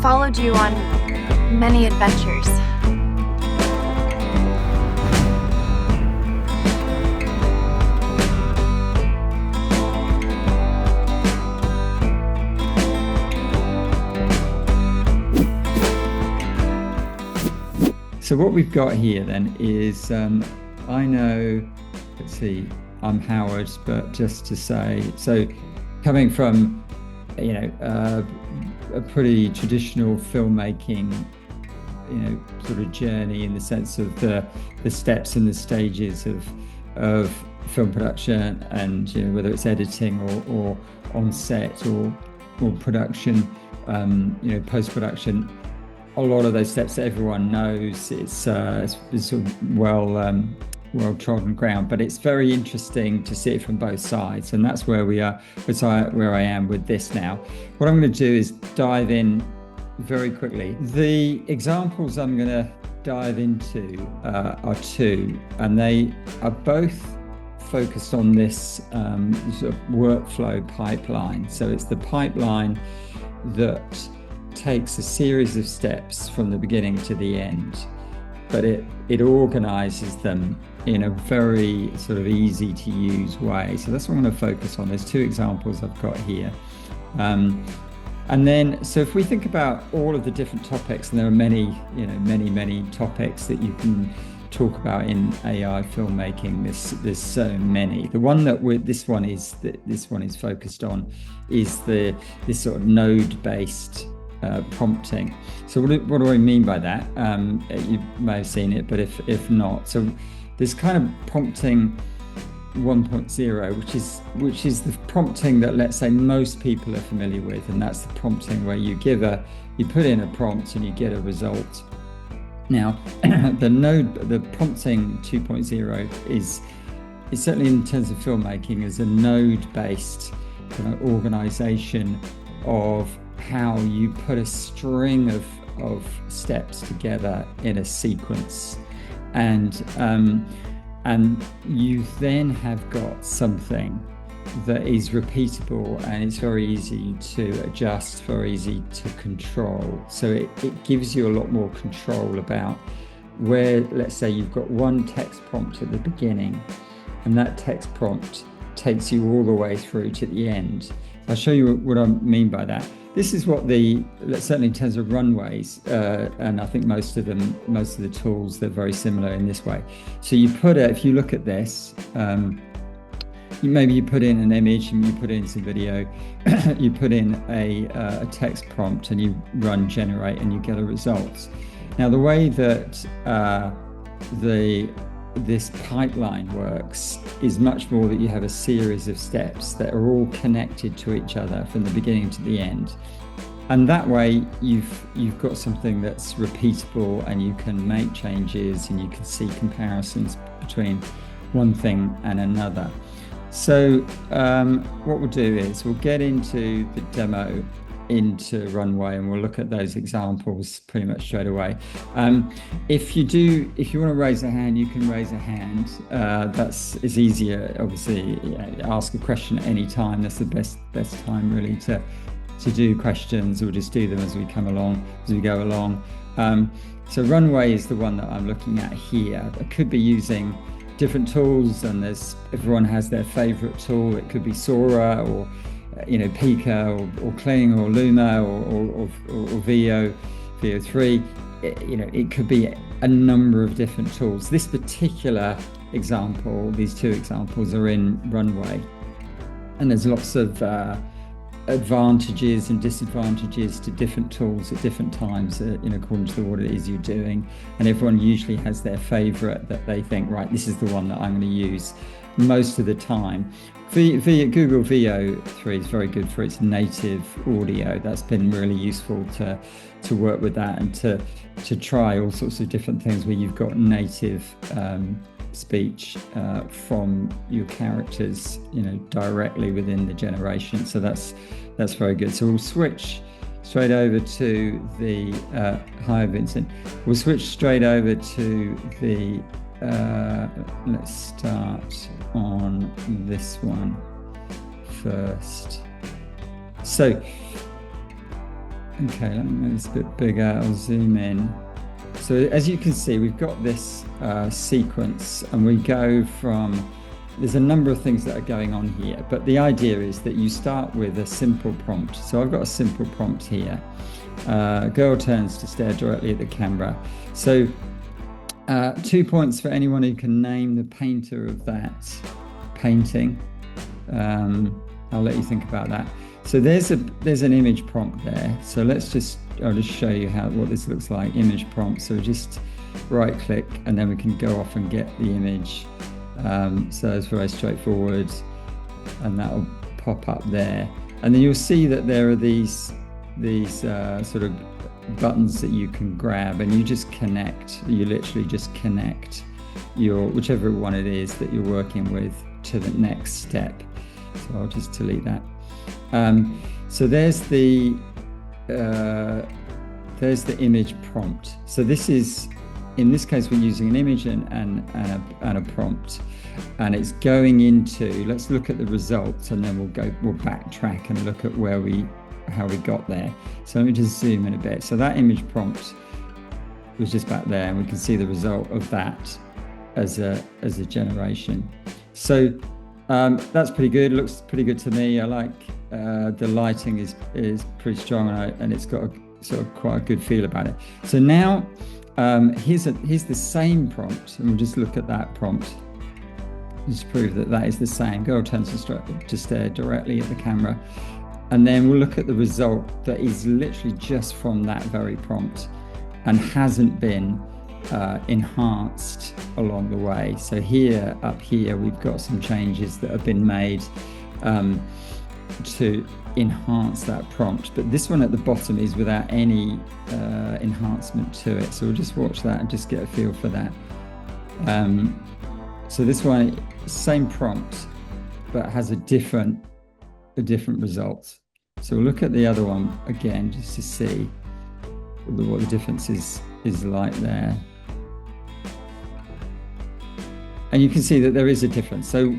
followed you on many adventures. So what we've got here then is, I know, let's see, I'm Howard, but just to say, so coming from, a pretty traditional filmmaking, sort of journey in the sense of the steps and the stages of film production, and whether it's editing or on set or production, post-production. A lot of those steps that everyone knows, it's sort of well-trodden ground, but it's very interesting to see it from both sides, and that's where we are. That's where I am with this now. What I'm going to do is dive in very quickly. The examples I'm going to dive into are two, and they are both focused on this sort of workflow pipeline. So it's the pipeline that takes a series of steps from the beginning to the end, but it organizes them in a very sort of easy to use way. So that's what I'm going to focus on. There's two examples I've got here. And then, so if we think about all of the different topics, and there are many topics that you can talk about in AI filmmaking. There's so many. The one that this one is focused on is this sort of node-based prompting. So what do I mean by that? You may have seen it, but if not, so there's kind of prompting 1.0, which is the prompting that, let's say, most people are familiar with, and that's the prompting where you put in a prompt and you get a result. Now, the prompting 2.0 is certainly, in terms of filmmaking, is a node-based kind of organization of how you put a string of steps together in a sequence, and you then have got something that is repeatable, and it's very easy to adjust, very easy to control. So it gives you a lot more control about where, let's say, you've got one text prompt at the beginning, and that text prompt takes you all the way through to the end. I'll show you what I mean by that. This is what certainly in terms of runways, and I think most of the tools, they're very similar in this way. So if you look at this, maybe you put in an image and you put in some video, you put in a text prompt and you run generate and you get a result. Now, the way that this pipeline works is much more that you have a series of steps that are all connected to each other from the beginning to the end, and that way you've got something that's repeatable, and you can make changes and you can see comparisons between one thing and another. So what we'll do is we'll get into the demo into Runway, and we'll look at those examples pretty much straight away. If you want to raise a hand, you can raise a hand. It's easier, obviously. Ask a question at any time. That's the best time really to do questions. We'll just do them as we go along. So Runway is the one that I'm looking at here. I could be using different tools, and everyone has their favorite tool. It could be Sora or Pika or Kling or Luma or VO3. It could be a number of different tools. This particular example, these two examples, are in Runway, and there's lots of advantages and disadvantages to different tools at different times, according to what it is you're doing. And everyone usually has their favorite that they think, right, this is the one that I'm going to use most of the time. Google VO3 is very good for its native audio. That's been really useful to work with that, and to try all sorts of different things where you've got native speech from your characters, directly within the generation. So that's very good. So we'll switch straight over to the hi Vincent. We'll switch straight over to the let's start on this one first. So Okay, let me make this a bit bigger. I'll zoom in. So as you can see, we've got this sequence, and we go from, there's a number of things that are going on here, but the idea is that you start with a simple prompt. So I've got a simple prompt here. Girl turns to stare directly at the camera. So 2 points for anyone who can name the painter of that painting. I'll let you think about that. So there's an image prompt there. So I'll just show you what this looks like. Image prompt. So just right click, and then we can go off and get the image. So it's very straightforward, and that'll pop up there. And then you'll see that there are these sort of buttons that you can grab, and you just connect. You literally just connect your whichever one it is that you're working with to the next step. So I'll just delete that. So there's the image prompt. So this is, in this case, we're using an image and a prompt, and it's going into. Let's look at the results, and then we'll backtrack and look at how we got there. So let me just zoom in a bit. So that image prompt was just back there, and we can see the result of that as a generation. So that's pretty good. It looks pretty good to me. I like the lighting is pretty strong, and it's got a sort of quite a good feel about it. So now here's the same prompt, and we'll just look at that prompt just to prove that is the same. Girl turns to stare directly at the camera, and then we'll look at the result that is literally just from that very prompt and hasn't been enhanced along the way. So up here we've got some changes that have been made to enhance that prompt, but this one at the bottom is without any enhancement to it. So we'll just watch that and just get a feel for that. So this one, same prompt, but has a different result. So we'll look at the other one again just to see what the difference is like there. And you can see that there is a difference. So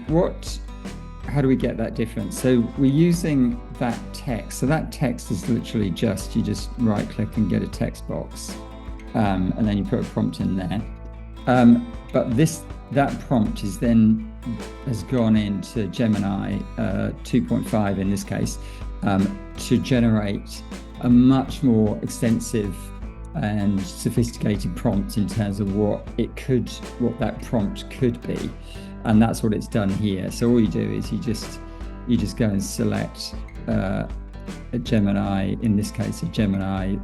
how do we get that difference? So we're using that text. So that text is literally you just right click and get a text box, and then you put a prompt in there. But that prompt has gone into Gemini 2.5 in this case, to generate a much more extensive and sophisticated prompt in terms of what that prompt could be. And that's what it's done here. So all you do is you just go and select a Gemini. In this case, a Gemini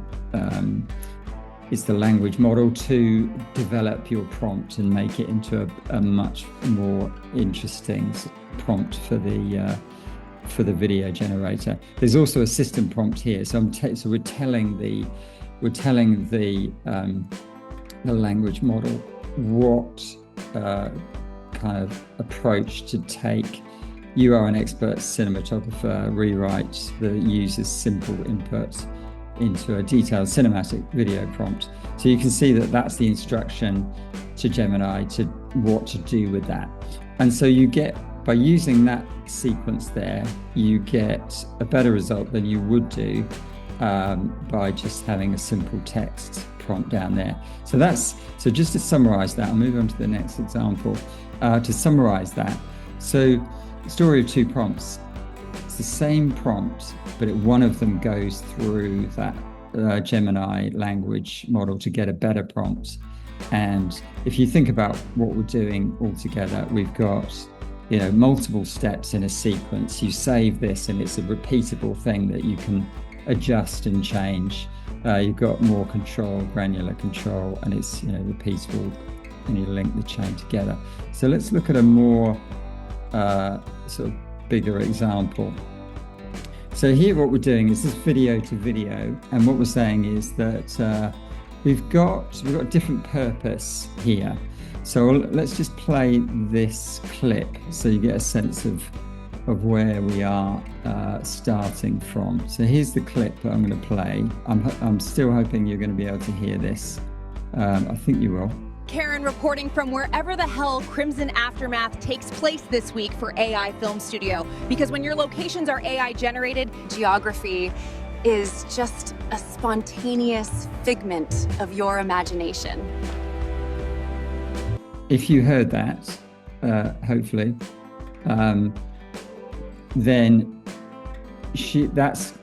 is the language model to develop your prompt and make it into a much more interesting prompt for the video generator. There's also a system prompt here. So we're telling the language model what kind of approach to take. You are an expert cinematographer. Rewrite the user's simple input into a detailed cinematic video prompt. So you can see that that's the instruction to Gemini to what to do with that. And so you get, by using that sequence there, you get a better result than you would do by just having a simple text prompt down there. So just to summarize that, I'll move on to the next example. To summarize that, so story of two prompts. It's the same prompt, but one of them goes through that Gemini language model to get a better prompt. And if you think about what we're doing all together, we've got multiple steps in a sequence. You save this, and it's a repeatable thing that you can adjust and change. You've got more control, granular control, and it's repeatable, and you link the chain together. So let's look at a more sort of bigger example. So here what we're doing is this video to video, and what we're saying is that we've got different purpose here. So let's just play this clip so you get a sense of where we are starting from. So here's the clip that I'm going to play. I'm still hoping you're going to be able to hear this. I think you will. Karen reporting from wherever the hell Crimson Aftermath takes place this week for AI Film Studio. Because when your locations are AI generated, Geography is just a spontaneous figment of your imagination. If you heard that, hopefully, then that's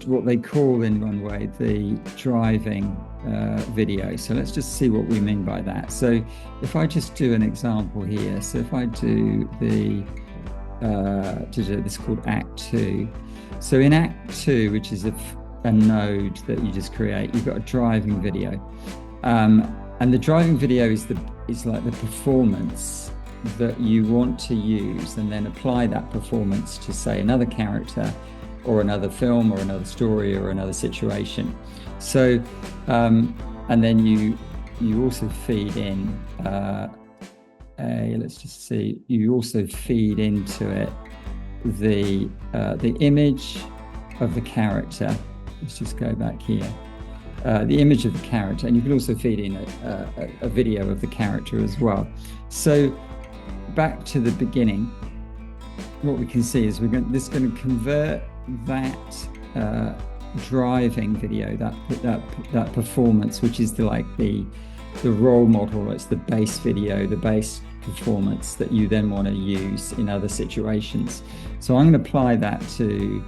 what they call in one way the driving video. So let's just see what we mean by that. So if I just do an example here, so if I do this is called Act 2. So in Act 2, which is a node that you just create, you've got a driving video, and the driving video is like the performance that you want to use, and then apply that performance to, say, another character or another film or another story or another situation. So and then you also feed in let's just see, you also feed into it the image of the character. Let's just go back here. The image of the character, and you can also feed in a video of the character as well. So back to the beginning, what we can see is this is going to convert that driving video, that performance, which is the role model. It's the base video, the base performance that you then want to use in other situations. So I'm going to apply that to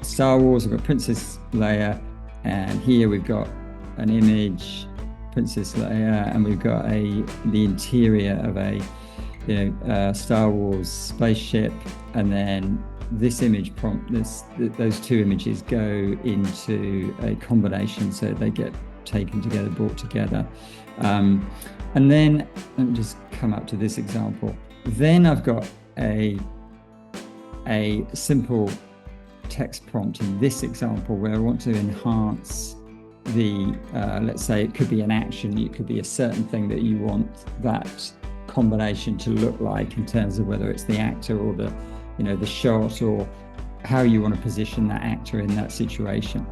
Star Wars. I've got Princess Leia, and here we've got an image, Princess Leia, and we've got the interior of a Star Wars spaceship, and then this image prompt, those two images go into a combination, so they get taken together, brought together. And then let me just come up to this example. Then I've got a simple text prompt in this example where I want to enhance let's say it could be an action, it could be a certain thing that you want that combination to look like, in terms of whether it's the actor or the shot, or how you want to position that actor in that situation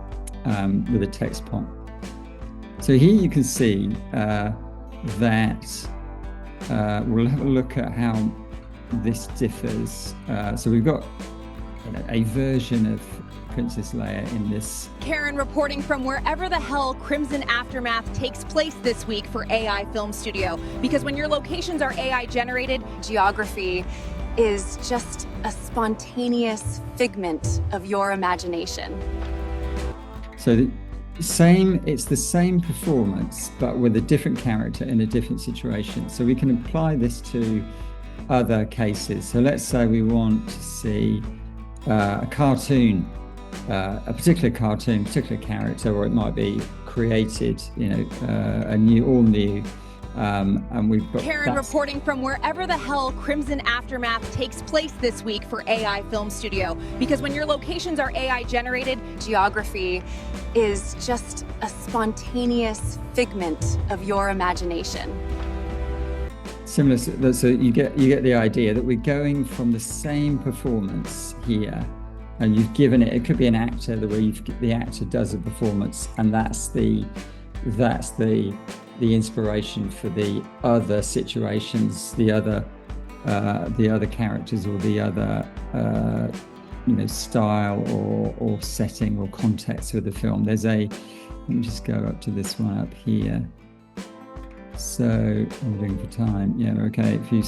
with a text prompt. So here you can see that we'll have a look at how this differs. So we've got a version of Princess Leia in this. Karen reporting from wherever the hell Crimson Aftermath takes place this week for AI Film Studio. Because when your locations are AI generated, Geography is just a spontaneous figment of your imagination. So it's the same performance, but with a different character in a different situation. So we can apply this to other cases. So let's say we want to see a cartoon, a particular character, or it might be created, all new. And we've got Karen reporting from wherever the hell Crimson Aftermath takes place this week for AI Film Studio. Because when your locations are AI generated, Geography is just a spontaneous figment of your imagination. Similar, so you get the idea that we're going from the same performance here, and you've given it could be an actor, the way the actor does a performance, and that's the inspiration for the other situations, the other characters, or the other style or setting or context of the film. Let me just go up to this one up here. So I'm doing for time. Yeah, okay. A few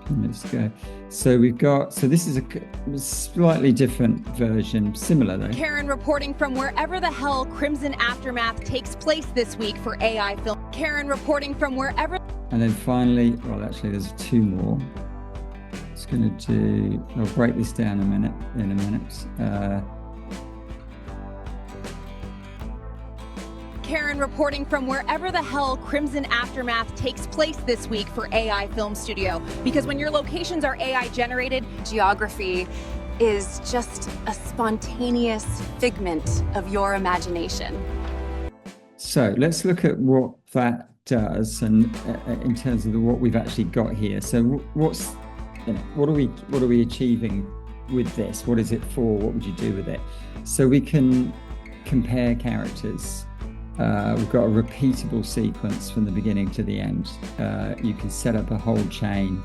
minutes ago. So this is a slightly different version, similar though. Karen reporting from wherever the hell Crimson Aftermath takes place this week for AI Film. Karen reporting from wherever. And then finally, actually there's two more. I'll break this down in a minute. Karen reporting from wherever the hell Crimson Aftermath takes place this week for AI Film Studio. Because when your locations are AI generated, Geography is just a spontaneous figment of your imagination. So let's look at what that does, and in terms of what we've actually got here. So what are we achieving with this? What is it for? What would you do with it? So we can compare characters. We've got a repeatable sequence from the beginning to the end. You can set up a whole chain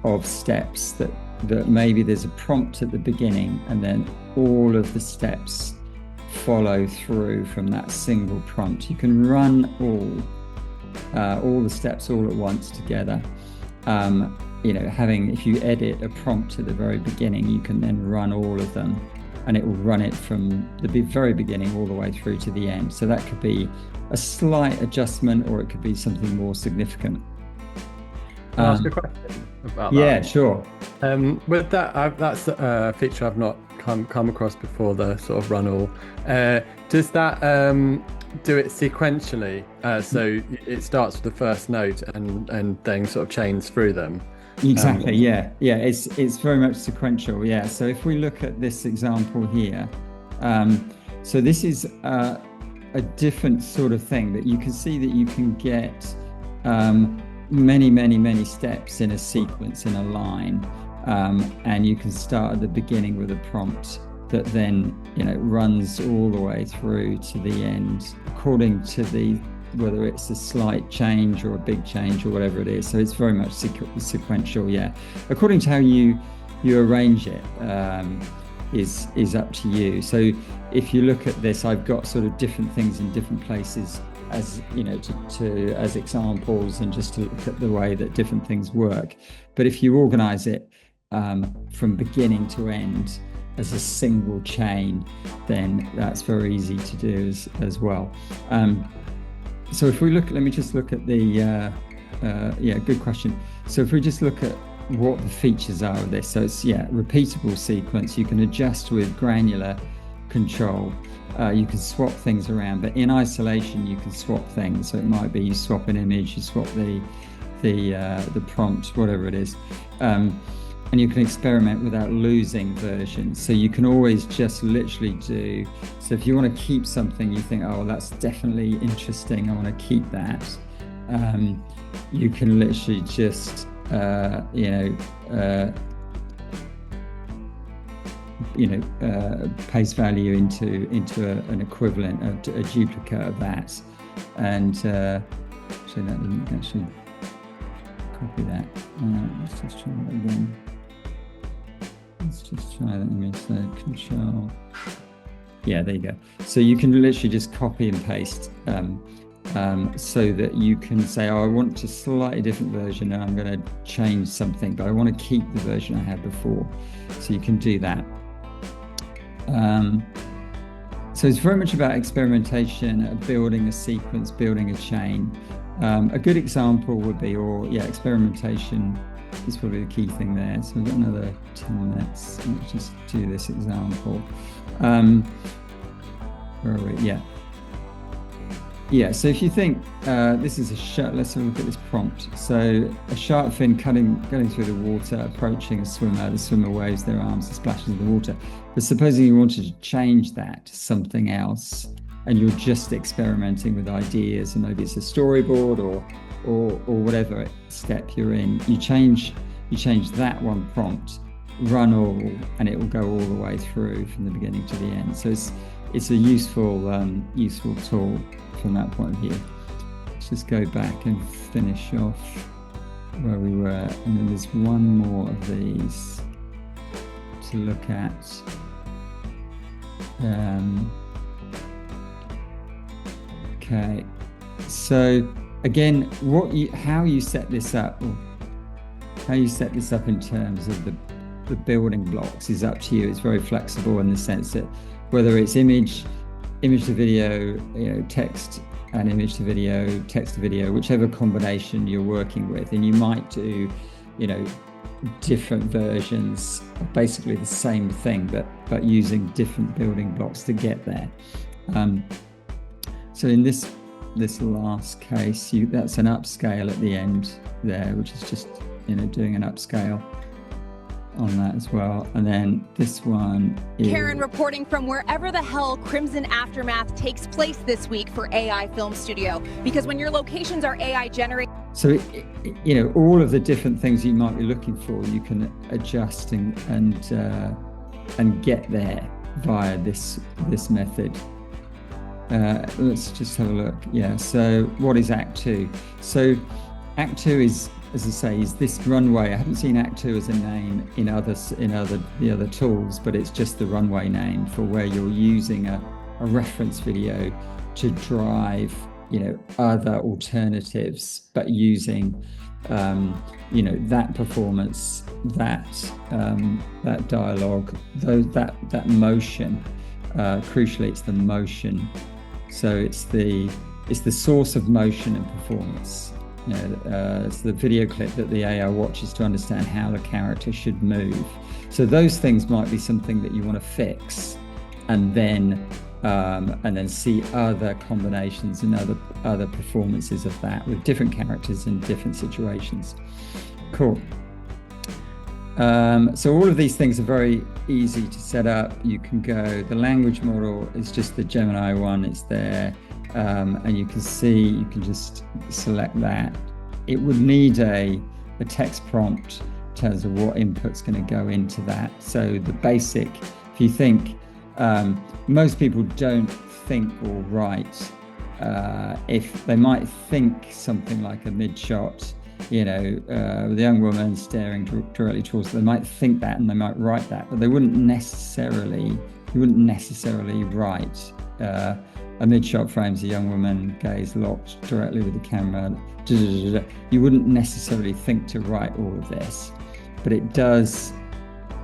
of steps that that maybe there's a prompt at the beginning and then all of the steps follow through from that single prompt. You can run all the steps all at once together. If you edit a prompt at the very beginning, you can then run all of them, and it will run it from the very beginning all the way through to the end. So that could be a slight adjustment, or it could be something more significant. Can I ask a question about that? Yeah, sure. With that, that's a feature I've not come across before, the sort of run all. Does that do it sequentially? So it starts with the first note and then sort of chains through them? Exactly. Yeah. It's very much sequential. Yeah. So if we look at this example here, so this is a different sort of thing, that you can see that you can get many steps in a sequence, in a line, and you can start at the beginning with a prompt that then runs all the way through to the end, according to whether it's a slight change or a big change or whatever it is. So it's very much sequential. Yeah, according to how you arrange it is up to you. So if you look at this, I've got sort of different things in different places, as as examples, and just to look at the way that different things work. But if you organize it from beginning to end as a single chain, then that's very easy to do as well. So if we look, let me just look at the good question. So if we just look at what the features are of this, so it's repeatable sequence. You can adjust with granular control. You can swap things around, but in isolation you can swap things. So it might be you swap an image, you swap the prompt, whatever it is, and you can experiment without losing versions. So you can always just literally do. So if you want to keep something, you think, oh, that's definitely interesting, I want to keep that. You can literally just paste value into an equivalent, a duplicate of that, and actually that didn't actually copy that. Let's just try that again. Let's just try that image. So control. Yeah, there you go. So you can literally just copy and paste, so that you can say, oh, I want a slightly different version and I'm going to change something, but I want to keep the version I had before. So you can do that. So it's very much about experimentation, building a sequence, building a chain. A good example would be, experimentation is probably the key thing there. So we've got another 10 minutes. Let's just do this example. Where are we? Yeah, so if you think this is a shark, let's have a look at this prompt. So a shark fin going through the water, approaching a swimmer. The swimmer waves their arms and splashes in the water. But supposing you wanted to change that to something else, and you're just experimenting with ideas, and maybe it's a storyboard or whatever step you're in, you change that one prompt, run all, and it will go all the way through from the beginning to the end. So it's a useful tool from that point of view. Let's just go back and finish off where we were, and then there's one more of these to look at. Okay, so again, how you set this up in terms of the building blocks is up to you. It's very flexible in the sense that whether it's image to video, text and image to video, text to video, whichever combination you're working with, and you might do, different versions of basically the same thing, but using different building blocks to get there. So in this last case, that's an upscale at the end there, which is just doing an upscale on that as well. And then this one is Karen reporting from wherever the hell Crimson Aftermath takes place this week for AI Film Studio, because when your locations are AI generated. So all of the different things you might be looking for, you can adjust and get there via this method. Let's just have a look. Yeah, so what is Act 2? So Act 2 is as I say, is this runway. I haven't seen Act 2 as a name in the other tools, but it's just the runway name for where you're using a reference video to drive, other alternatives, but using, that performance, that dialogue, that motion. Crucially, it's the motion. So it's the source of motion and performance. It's the video clip that the AI watches to understand how the character should move. So those things might be something that you want to fix, and then see other combinations and other performances of that with different characters in different situations. Cool. So all of these things are very easy to set up. You can go, the language model is just the Gemini one, it's there. And you can just select that. It would need a text prompt in terms of what input's going to go into that. So the basic, if you think, most people don't think or write, if they might think something like a mid-shot, with a young woman staring directly towards them, they might think that and they might write that, but you wouldn't necessarily write a mid-shot frames a young woman, gaze locked directly with the camera. You wouldn't necessarily think to write all of this, but it does.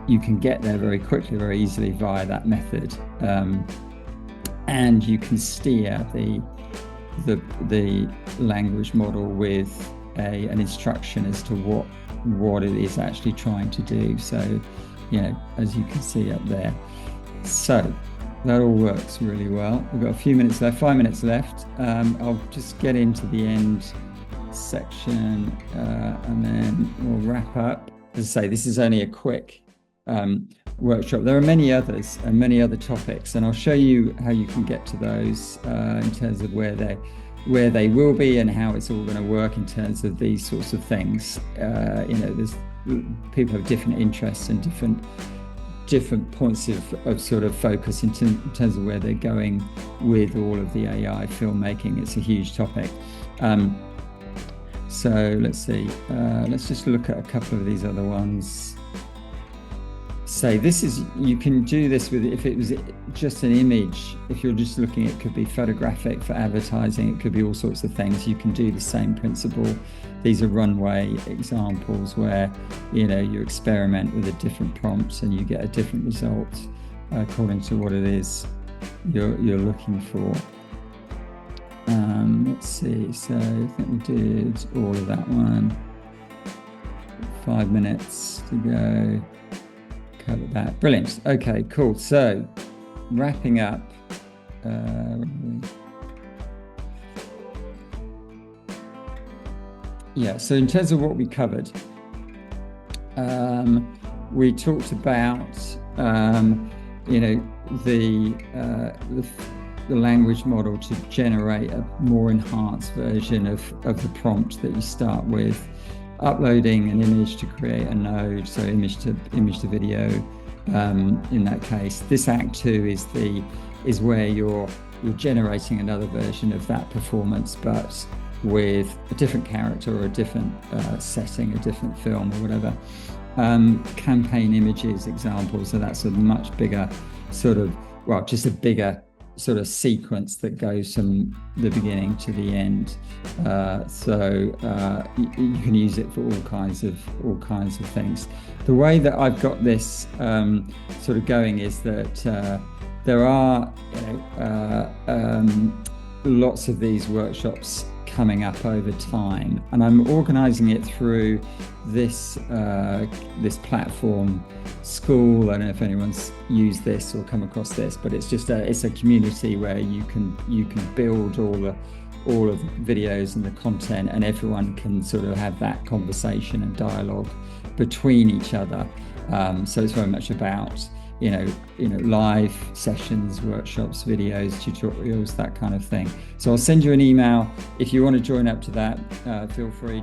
You can get there very quickly, very easily via that method, and you can steer the language model with an instruction as to what it is actually trying to do. So, as you can see up there. So that all works really well. We've got a few minutes left, 5 minutes left. I'll just get into the end section and then we'll wrap up. As I say, this is only a quick workshop. There are many others and many other topics, and I'll show you how you can get to those in terms of where they will be and how it's all going to work in terms of these sorts of things. There's people have different interests and different points of sort of focus in terms of where they're going with all of the AI filmmaking. It's a huge topic. So let's see. Let's just look at a couple of these other ones. Say you can do this with, if it was just an image, if you're just looking, it could be photographic for advertising, it could be all sorts of things. You can do the same principle. These are runway examples where, you experiment with a different prompts and you get a different result according to what it is you're looking for. Let's see, so I think we did all of that one. 5 minutes to go. Cover that. Brilliant. Okay, cool. So wrapping up. So in terms of what we covered, we talked about the language model to generate a more enhanced version of the prompt that you start with. Uploading an image to create a node, so image to video. In that case, this Act 2 is where you're generating another version of that performance, but with a different character or a different setting, a different film or whatever. Campaign images examples, so that's a much bigger just a bigger sort of sequence that goes from the beginning to the end. You can use it for all kinds of things. The way that I've got this sort of going is that there are lots of these workshops coming up over time, and I'm organizing it through this platform School. I don't know if anyone's used this or come across this, but it's a community where you can build all of the videos and the content, and everyone can sort of have that conversation and dialogue between each other. So it's very much about live sessions, workshops, videos, tutorials, that kind of thing. So I'll send you an email if you want to join up to that. Feel free.